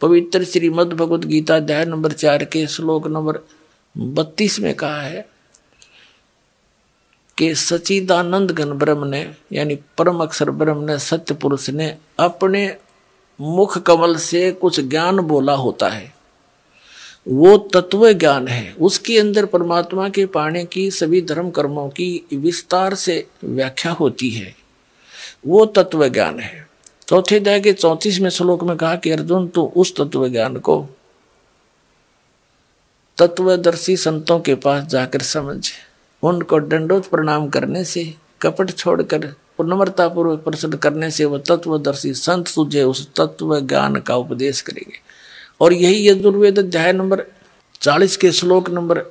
पवित्र श्रीमद् भगवद गीता अध्याय नंबर 4 के श्लोक नंबर 32 में कहा है कि सच्चिदानंद घन ब्रह्म ने यानी परम अक्षर ब्रह्म ने सत्य पुरुष ने अपने मुख कमल से कुछ ज्ञान बोला होता है, वो तत्व ज्ञान है। उसके अंदर परमात्मा के पाने की सभी धर्म कर्मों की विस्तार से व्याख्या होती है, वो तत्व ज्ञान है। चौथे अध्याय के 34वें श्लोक में कहा कि अर्जुन तू उस तत्व ज्ञान को तत्वदर्शी संतों के पास जाकर समझ, उनको दंडोत प्रणाम करने से, कपट छोड़कर नम्रता पूर्वक प्रश्न करने से वह तत्वदर्शी संत तुझे उस तत्व ज्ञान का उपदेश करेंगे। और यही यजुर्वेद अध्याय नंबर 40 के श्लोक नंबर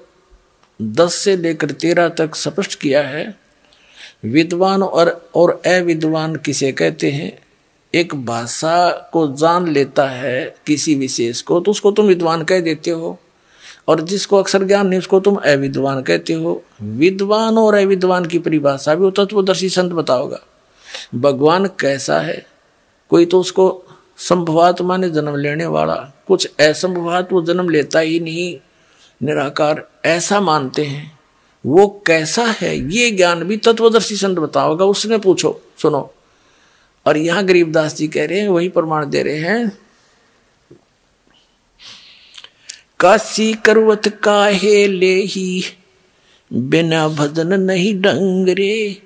10 से लेकर 13 तक स्पष्ट किया है। विद्वान और अविद्वान किसे कहते हैं? एक भाषा को जान लेता है किसी विशेष को तो उसको तुम विद्वान कह देते हो, और जिसको अक्षर ज्ञान नहीं उसको तुम अविद्वान कहते हो। विद्वान और अविद्वान की परिभाषा भी वो तत्वदर्शी संत बताओगा। भगवान कैसा है? कोई तो उसको संभवात्मा ने जन्म लेने वाला, कुछ असंभवात वो जन्म लेता ही नहीं, निराकार ऐसा मानते हैं। वो कैसा है ये ज्ञान भी तत्वदर्शी संत बताओगा, उसने पूछो सुनो। और यहां गरीबदास जी कह रहे हैं, वही प्रमाण दे रहे हैं, काशी करवत काहे लेही बिना भजन नहीं डंगरे।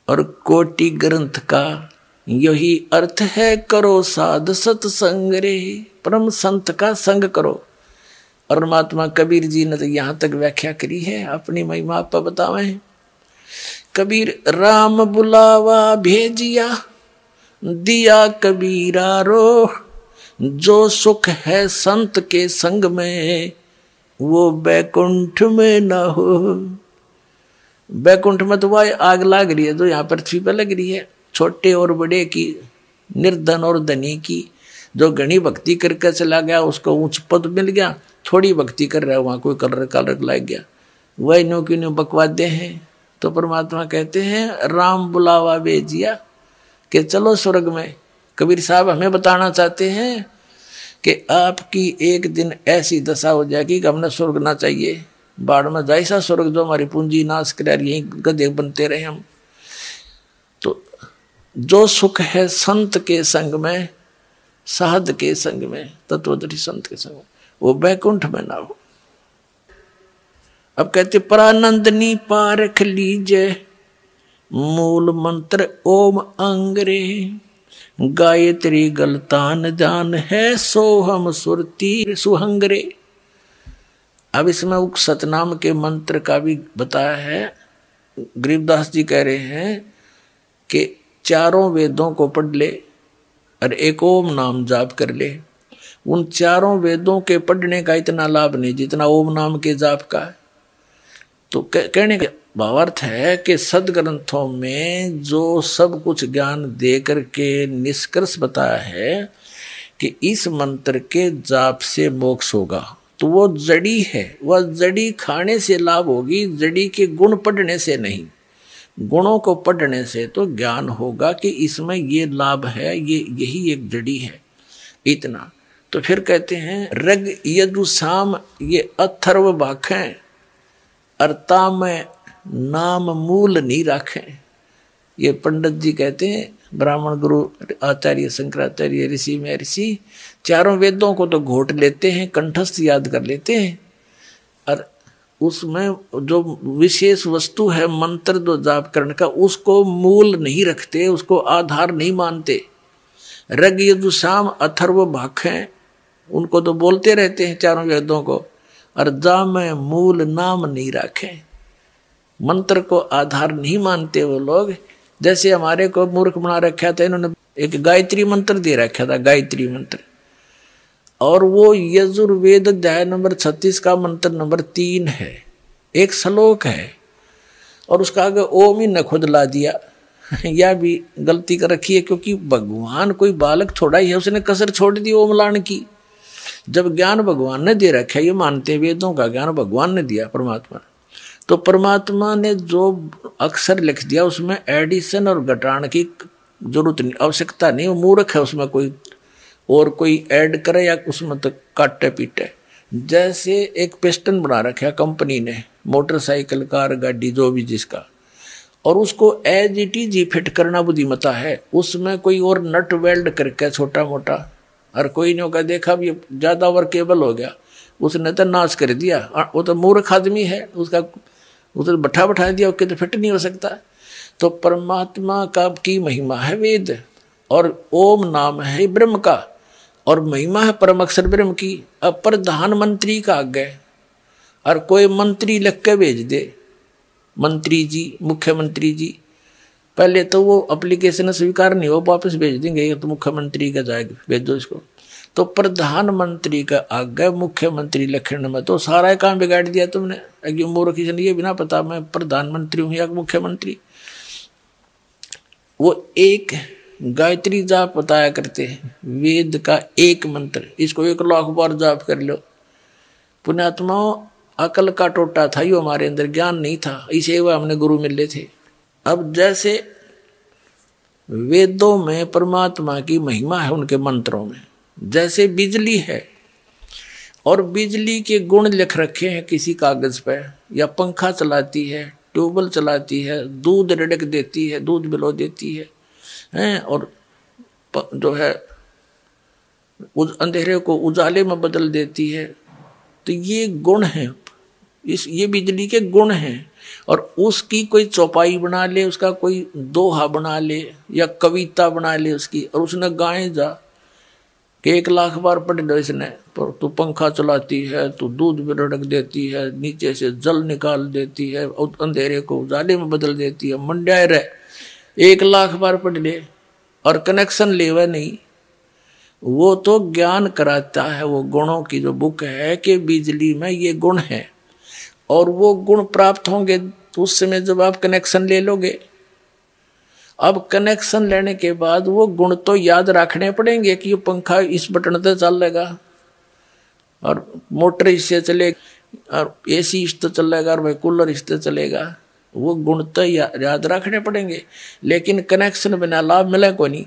और कोटि ग्रंथ का यही अर्थ है, करो साध सत्संग रे। परम संत का संग करो। और महात्मा कबीर जी ने तो यहां तक व्याख्या करी है, अपनी महिमा आप बतावे। कबीर राम बुलावा भेजिया दिया कबीरा रो, जो सुख है संत के संग में वो बैकुंठ में न हो। बैकुंठ में तो वह आग लग रही है जो यहाँ पृथ्वी पर लग रही है, छोटे और बड़े की, निर्धन और धनी की। जो घनी भक्ति करके चला गया उसको ऊंच पद मिल गया, थोड़ी भक्ति कर रहा है वहां कोई कलर कलर लग गया, वह न्यू की न्यू बकवादे हैं। तो परमात्मा कहते हैं राम बुलावा भेजिया कि चलो स्वर्ग में। कबीर साहब हमें बताना चाहते हैं कि आपकी एक दिन ऐसी दशा हो जाएगी कि हमने स्वर्ग ना चाहिए, बाढ़ में जाए सा स्वर्ग जो हमारी पूंजी नाश करे, यही गधे बनते रहे हम। तो जो सुख है संत के संग में, साध के संग में, तत्वदर्शी संत के संग में, वो बैकुंठ में ना हो। अब कहते परानंदनी पारख लीजे मूल मंत्र ओम अंगरे, गायत्री गलतान जान है सोहम सुरती सुहंगरे। अब इसमें उक सतनाम के मंत्र का भी बताया है। गरीबदास जी कह रहे हैं कि चारों वेदों को पढ़ ले और एक ओम नाम जाप कर ले। उन चारों वेदों के पढ़ने का इतना लाभ नहीं जितना ओम नाम के जाप का है। तो कहने का भावार्थ है कि सदग्रंथों में जो सब कुछ ज्ञान दे करके निष्कर्ष बताया है कि इस मंत्र के जाप से मोक्ष होगा, तो वो जड़ी है, वह जड़ी खाने से लाभ होगी, जड़ी के गुण पढ़ने से नहीं। गुणों को पढ़ने से तो ज्ञान होगा कि इसमें ये लाभ है, ये यही एक जड़ी है, इतना। तो फिर कहते हैं रग यजुसाम ये अथर्व भाखें, अर्ता में नाम मूल नहीं रखें। ये पंडित जी कहते हैं, ब्राह्मण गुरु आचार्य शंकराचार्य ऋषि में ऋषि चारों वेदों को तो घोट लेते हैं, कंठस्थ याद कर लेते हैं, और उसमें जो विशेष वस्तु है मंत्र जो जाप करने का उसको मूल नहीं रखते, उसको आधार नहीं मानते। रग यजुसाम अथर्व भाखें उनको तो बोलते रहते हैं चारों वेदों को, और जा में मूल नाम नहीं रखें। मंत्र को आधार नहीं मानते वो लोग। जैसे हमारे को मूर्ख बना रखा था, इन्होंने एक गायत्री मंत्र दे रखा था, गायत्री मंत्र, और वो यजुर्वेद अध्याय नंबर 36 का मंत्र नंबर 3 है, एक श्लोक है, और उसका आगे ओम ही न खुद ला दिया। यह भी गलती कर रखी है, क्योंकि भगवान कोई बालक थोड़ा ही है, उसने कसर छोड़ दी ओम लाने की। जब ज्ञान भगवान ने दे रखा है, ये मानते हैं वेदों का ज्ञान भगवान ने दिया परमात्मा, तो परमात्मा ने जो अक्षर लिख दिया उसमें एडिशन और घटाने की जरूरत नहीं, आवश्यकता नहीं। वो मूर्ख है उसमें कोई, और कोई ऐड करे या उसमें तो काटे पीटे। जैसे एक पिस्टन बना रखा कंपनी ने, मोटरसाइकिल, कार, गाड़ी, जो भी जिसका, और उसको एज इट इज ही फिट करना बुद्धिमता है। उसमें कोई और नट वेल्ड करके छोटा मोटा, और कोई नहीं होगा देखा भी ज़्यादा वर्केबल हो गया, उसने तो नाश कर दिया। वो तो मूर्ख आदमी है, उसका उधर बैठा दिया, उसके तो फिट नहीं हो सकता। तो परमात्मा का की महिमा है वेद, और ओम नाम है ब्रह्म का, और महिमा है परम अक्षर ब्रह्म की। अब प्रधानमंत्री का आगे और कोई मंत्री लिख के भेज दे, मंत्री जी, मुख्यमंत्री जी, पहले तो वो एप्लीकेशन स्वीकार नहीं हो, वापस भेज देंगे, ये तो मुख्यमंत्री का जाएगा, भेज दो इसको। तो प्रधानमंत्री का आगे मुख्यमंत्री लिखने में तो सारा काम बिगाड़ दिया तुमने। अगर मूर्ख किसी ने ये बिना पता मैं प्रधानमंत्री हूँ या मुख्यमंत्री। वो एक गायत्री जाप बताया करते हैं, वेद का एक मंत्र, इसको 1 लाख बार जाप कर लो। पुण्यात्माओं, अकल का टोटा था, यो हमारे अंदर ज्ञान नहीं था, इसे वो हमने गुरु मिले थे। अब जैसे वेदों में परमात्मा की महिमा है उनके मंत्रों में, जैसे बिजली है और बिजली के गुण लिख रखे हैं किसी कागज पे, या पंखा चलाती है, ट्यूबवेल चलाती है, दूध रिड़क देती है, दूध बिलो देती है, और जो है अंधेरे को उजाले में बदल देती है। तो ये गुण है, ये बिजली के गुण हैं। और उसकी कोई चौपाई बना ले, उसका कोई दोहा बना ले या कविता बना ले उसकी, और उसने गाए जा कि 1 लाख बार पढ़ लो इसने, पर तू पंखा चलाती है, तू दूध भी रड़क देती है, नीचे से जल निकाल देती है, और अंधेरे को उजाले में बदल देती है, मंड्याए रहे 1 लाख बार पढ़ ले और कनेक्शन लेवा नहीं। वो तो ज्ञान कराता है, वो गुणों की जो बुक है कि बिजली में ये गुण है, और वो गुण प्राप्त होंगे तो उस समय जब आप कनेक्शन ले लोगे। अब कनेक्शन लेने के बाद वो गुण तो याद रखने पड़ेंगे कि ये पंखा इस बटन से चलेगा, और मोटर इससे चलेगा, और एसी इससे चलेगा, और भाई कूलर इससे चलेगा। वो गुण तो याद रखने पड़ेंगे, लेकिन कनेक्शन बिना लाभ मिले को नहीं।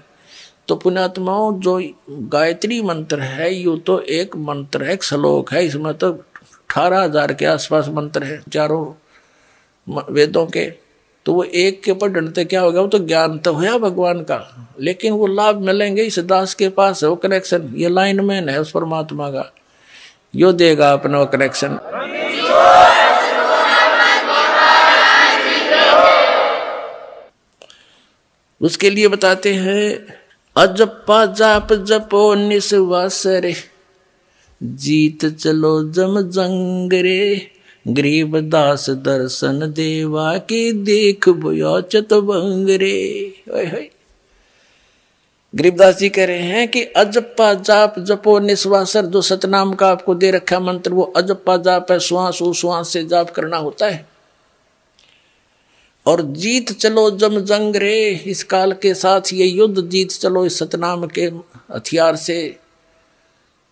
तो पुण्यात्माओं, जो गायत्री मंत्र है ये तो एक मंत्र है, एक श्लोक है, इसमें तो 18,000 के आसपास मंत्र है चारों वेदों के। तो वो एक के पढ़ने से क्या होगा, वो तो ज्ञान तो है भगवान का, लेकिन वो लाभ मिलेंगे इस दास के पास है वो कनेक्शन। ये लाइनमैन है उस परमात्मा का, यो देगा अपना वो कनेक्शन। उसके लिए बताते हैं, अजपा जाप जपो निस्वास रे, जीत चलो जम जंग रे, गरीबदास दर्शन देवा के देख बोया चतवंग रे। गरीबदास जी कह रहे हैं कि अजपा जाप जपो निस्वासर, जो सतनाम का आपको दे रखा मंत्र वो अजपा जाप है, श्वास उश्वास से जाप करना होता है। और जीत चलो जम जंग रे, इस काल के साथ ये युद्ध जीत चलो इस सतनाम के हथियार से।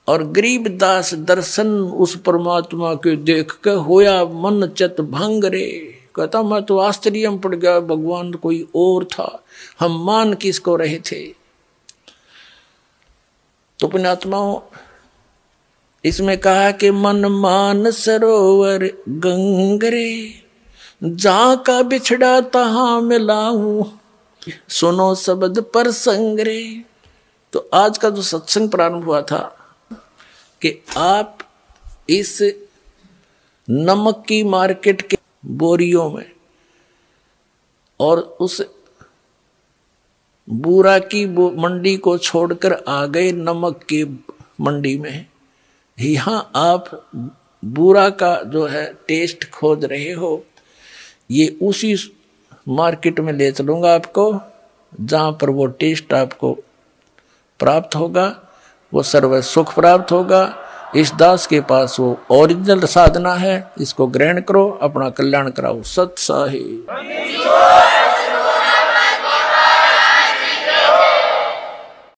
और गरीबदास दर्शन उस परमात्मा के देख के होया मन चत भंग रे, कहता मैं तो आश्चर्य में पड़ गया, भगवान कोई और था, हम मान किसको रहे थे। तो पुण्यात्माओं, इसमें कहा कि मन मान सरोवर गंगरे, जहाँ का बिछड़ा तहाँ मिलाऊं, सुनो शब्द पर संगरे। तो आज का जो सत्संग प्रारंभ हुआ था कि आप इस नमक की मार्केट के बोरियों में और उस बूरा की मंडी को छोड़कर आ गए नमक की मंडी में। यहाँ आप बूरा का जो है टेस्ट खोज रहे हो, ये उसी मार्केट में ले चलूँगा आपको जहाँ पर वो टेस्ट आपको प्राप्त होगा, वो सर्व सुख प्राप्त होगा। इस दास के पास वो ओरिजिनल साधना है, इसको ग्रहण करो, अपना कल्याण कराओ। सत साहिब।